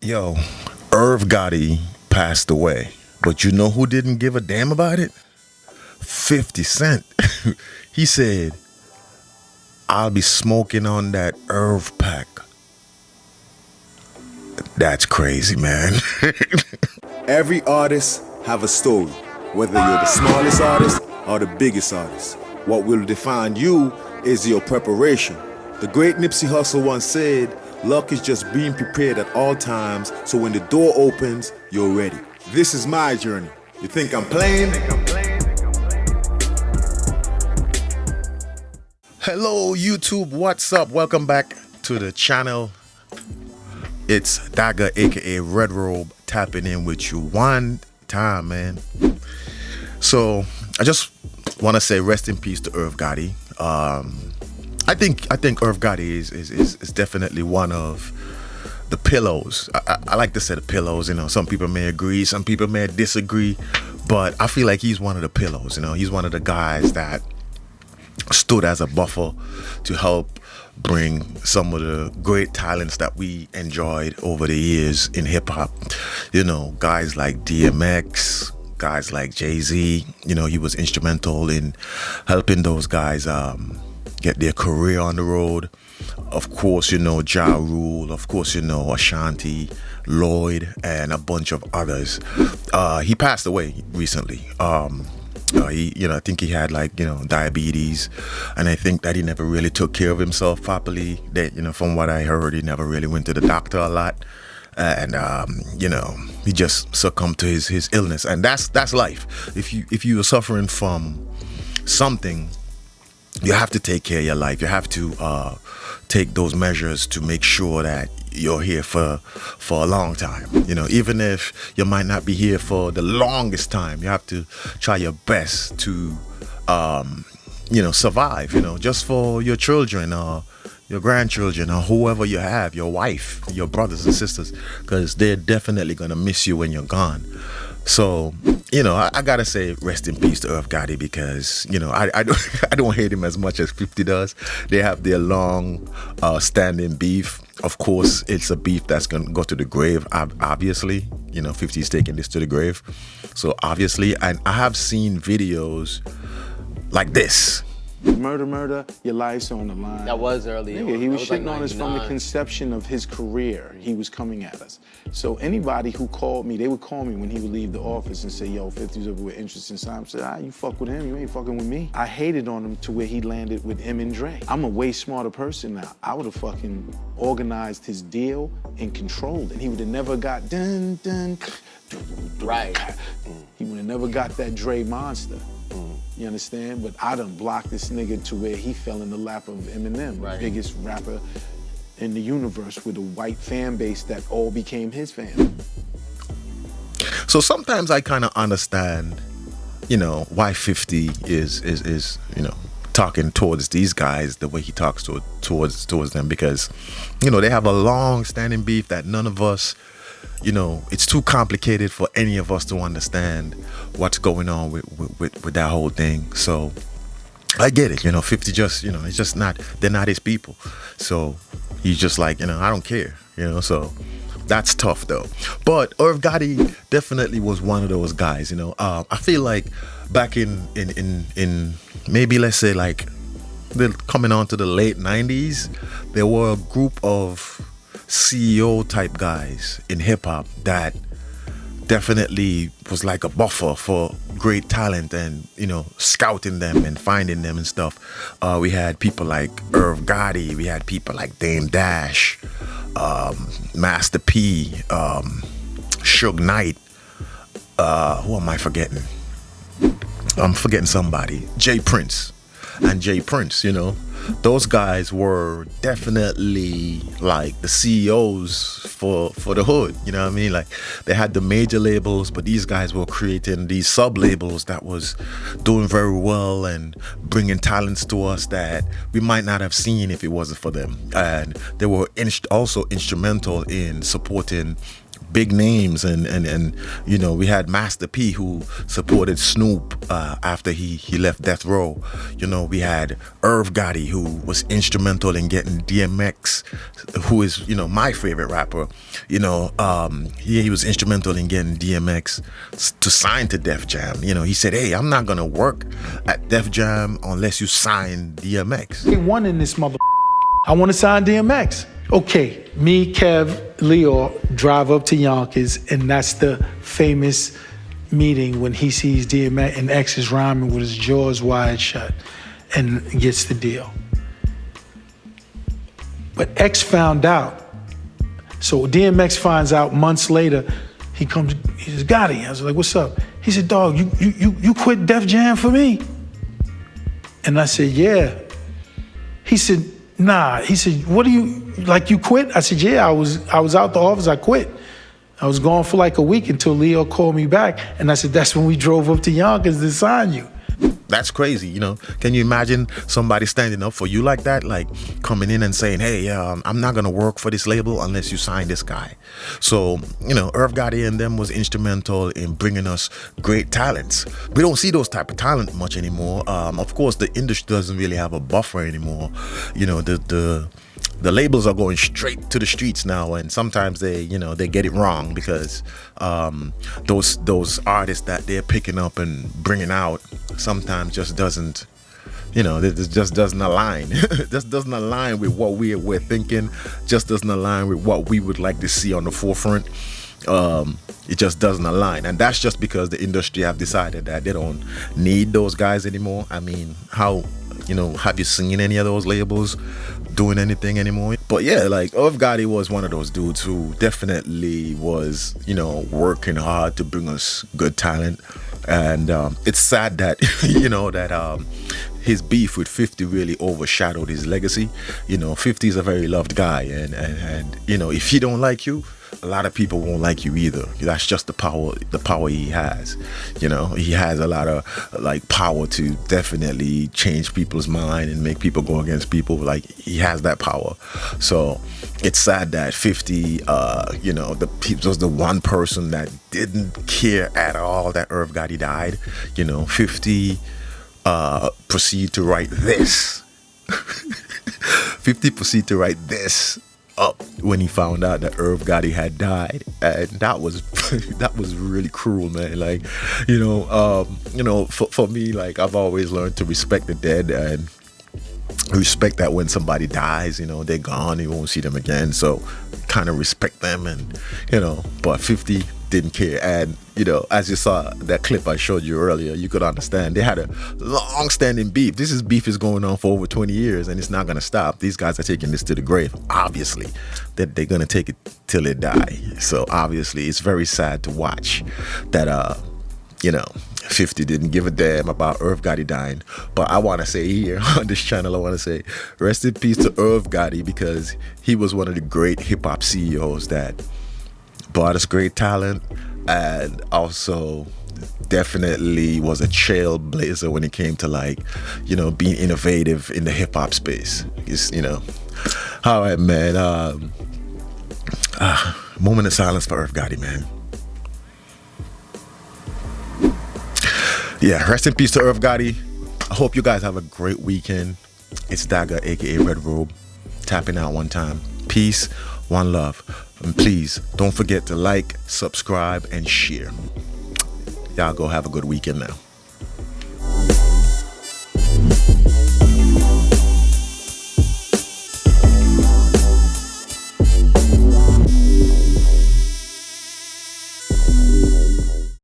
Yo, Irv Gotti passed away. But you know who didn't give a damn about it? 50 Cent. He said, I'll be smoking on that Irv pack. That's crazy, man. Every artist have a story, whether you're the smallest artist or the biggest artist. What will define you is your preparation. The great Nipsey Hussle once said, luck is just being prepared at all times, so when the door opens, you're ready. This is my journey. You think I'm playing? Hello, YouTube. What's up? Welcome back to the channel. It's Dagger, aka Red Robe, tapping in with you one time, man. So I just want to say rest in peace to Irv Gotti. I think Irv Gotti is definitely one of the pillows. I like to say the pillows. You know, some people may agree, some people may disagree, but I feel like he's one of the pillows. You know, he's one of the guys that stood as a buffer to help bring some of the great talents that we enjoyed over the years in hip-hop. You know, guys like DMX, guys like Jay-Z. You know, he was instrumental in helping those guys get their career on the road. Of course, you know, Ja Rule, of course, you know, Ashante, Lloyd, and a bunch of others. He passed away recently. I think he had diabetes, and I think that he never really took care of himself properly. That, from what I heard, he never really went to the doctor a lot, and he just succumbed to his illness, and that's life. If you are suffering from something, you have to take care of your life. You have to take those measures to make sure that you're here for a long time. Even if you might not be here for the longest time, you have to try your best to survive, just for your children or your grandchildren or whoever you have, your wife, your brothers and sisters, because they're definitely gonna miss you when you're gone. So, I gotta say rest in peace to Irv Gotti, because, I don't hate him as much as 50 does. They have their long standing beef. Of course, it's a beef that's gonna go to the grave, obviously. 50's taking this to the grave. So obviously, and I have seen videos like this. Murder, your life's on the line. That was early. Nigga, he was like shitting on us from the conception of his career. He was coming at us. So anybody who called me, they would call me when he would leave the office and say, yo, 50's over with interest in Simon. I said, you fuck with him, you ain't fucking with me. I hated on him to where he landed with him and Dre. I'm a way smarter person now. I would have fucking organized his deal and controlled it. He would have never got dun. Right. He would have never got that Dre monster. You understand? But I done blocked this nigga to where he fell in the lap of Eminem, right. The biggest rapper in the universe, with a white fan base that all became his fan. So sometimes I kind of understand, why 50 is talking towards these guys the way he talks towards them, because, they have a long-standing beef that none of us, it's too complicated for any of us to understand what's going on with that whole thing. So I get it, 50 just, it's just not, they're not his people. So he's just like, I don't care, so that's tough though. But Irv Gotti definitely was one of those guys, I feel like back in maybe, let's say, like coming on to the late 90s, there were a group of C.E.O type guys in hip-hop that definitely was like a buffer for great talent, and scouting them and finding them and stuff. We had people like Irv Gotti, we had people like Dame Dash, Master P, Suge Knight, who am I forgetting? I'm forgetting somebody. Jay Prince. Those guys were definitely like the CEOs for the hood, you know what I mean? Like, they had the major labels, but these guys were creating these sub-labels that was doing very well and bringing talents to us that we might not have seen if it wasn't for them. And they were also instrumental in supporting big names, and we had Master P, who supported Snoop after he left Death Row. We had Irv Gotti, who was instrumental in getting DMX, who is, my favorite rapper, he was instrumental in getting DMX to sign to Def Jam. He said, hey, I'm not gonna work at Def Jam unless you sign DMX. They won in this mother. I want to sign DMX. Okay, me, Kev, Leo drive up to Yonkers, and that's the famous meeting when he sees DMX and X is rhyming with his jaws wide shut and gets the deal. But X found out. So DMX finds out months later. He comes, he says, Gotti. I was like, what's up? He said, dog, you quit Def Jam for me? And I said, yeah. He said, nah. He said, what do you quit? I said, yeah, I was out the office, I quit. I was gone for like a week until Leo called me back. And I said, that's when we drove up to Yonkers to sign you. That's crazy, Can you imagine somebody standing up for you like that? Like coming in and saying, hey, I'm not going to work for this label unless you sign this guy. So, Irv Gotti and them was instrumental in bringing us great talents. We don't see those type of talent much anymore. Of course, the industry doesn't really have a buffer anymore. The labels are going straight to the streets now, and sometimes they get it wrong because those artists that they're picking up and bringing out sometimes just doesn't, it just doesn't align. Just doesn't align with what we're thinking. Just doesn't align with what we would like to see on the forefront. It just doesn't align, and that's just because the industry have decided that they don't need those guys anymore. I mean, how have you seen any of those labels doing anything anymore? But yeah, like Irv Gotti was one of those dudes who definitely was, working hard to bring us good talent. And it's sad that, his beef with 50 really overshadowed his legacy. 50 is a very loved guy, and if he don't like you, a lot of people won't like you either. That's just the power he has. He has a lot of power to definitely change people's mind and make people go against people. Like, he has that power. So it's sad that 50, was the one person that didn't care at all that Irv Gotti died. 50 proceed to write this. 50 proceed to write this up when he found out that Irv Gotti had died, and that was really cruel, man. Like, for me, like, I've always learned to respect the dead and respect that when somebody dies, they're gone, you won't see them again. So kind of respect them, and but 50 didn't care. And as you saw that clip I showed you earlier, you could understand they had a long-standing beef. This beef is going on for over 20 years, and it's not going to stop. These guys are taking this to the grave. Obviously, that they're going to take it till they die. So obviously, it's very sad to watch that 50 didn't give a damn about Irv Gotti dying. But I want to say here on this channel, I want to say rest in peace to Irv Gotti, because he was one of the great hip-hop CEOs that brought us great talent, and also definitely was a trailblazer when it came to being innovative in the hip-hop space. All right, man. Moment of silence for Irv Gotti, man. Yeah, rest in peace to Irv Gotti. I hope you guys have a great weekend. It's Daga, aka Red Robe, tapping out one time. Peace, one love. And please don't forget to like, subscribe, and share. Y'all go have a good weekend now.